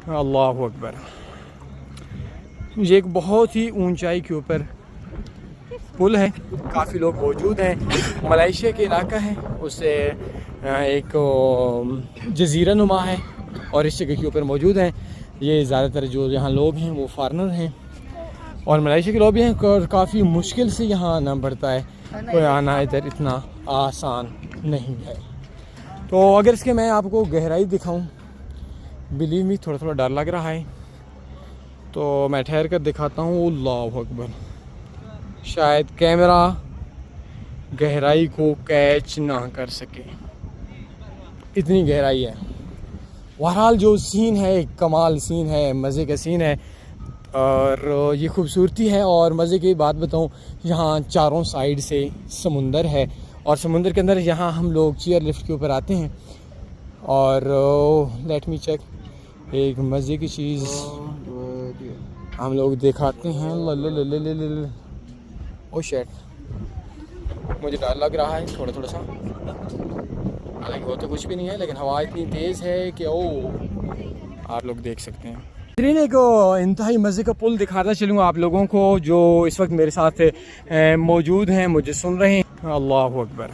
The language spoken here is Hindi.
अल्लाह अकबर। ये एक बहुत ही ऊंचाई के ऊपर पुल है, काफ़ी लोग मौजूद हैं। मलेशिया के इलाका है, उससे एक जजीरा नुमा है और इस जगह के ऊपर मौजूद हैं। ये ज़्यादातर जो यहाँ लोग हैं वो फॉरेनर हैं और मलेशिया के लोग भी हैं। काफ़ी मुश्किल से यहाँ आना पड़ता है, कोई आना इधर इतना आसान नहीं है। तो अगर इसके मैं आपको गहराई दिखाऊं, बिलीव मी थोड़ा थोड़ा डर लग रहा है, तो मैं ठहर कर दिखाता हूँ। अल्लाह अकबर, शायद कैमरा गहराई को कैच ना कर सके, इतनी गहराई है। बहरहाल जो सीन है एक कमाल सीन है, मज़े का सीन है और ये खूबसूरती है। और मज़े की बात बताऊँ, यहाँ चारों साइड से समुंदर है और समुंदर के अंदर यहाँ हम लोग चेयर लिफ्ट के ऊपर आते हैं। और लेट मी चेक, एक मज़े की चीज़ हम लोग दिखाते हैं। ओ शिट, मुझे डर लग रहा है थोड़ा थोड़ा सा, हालांकि वो तो कुछ भी नहीं है, लेकिन हवा इतनी तेज़ है कि आप लोग देख सकते हैं। फिर एक इंतहाई मज़े का पुल दिखाता चलूँगा आप लोगों को, जो इस वक्त मेरे साथ मौजूद हैं, मुझे सुन रहे हैं। अल्लाह अकबर।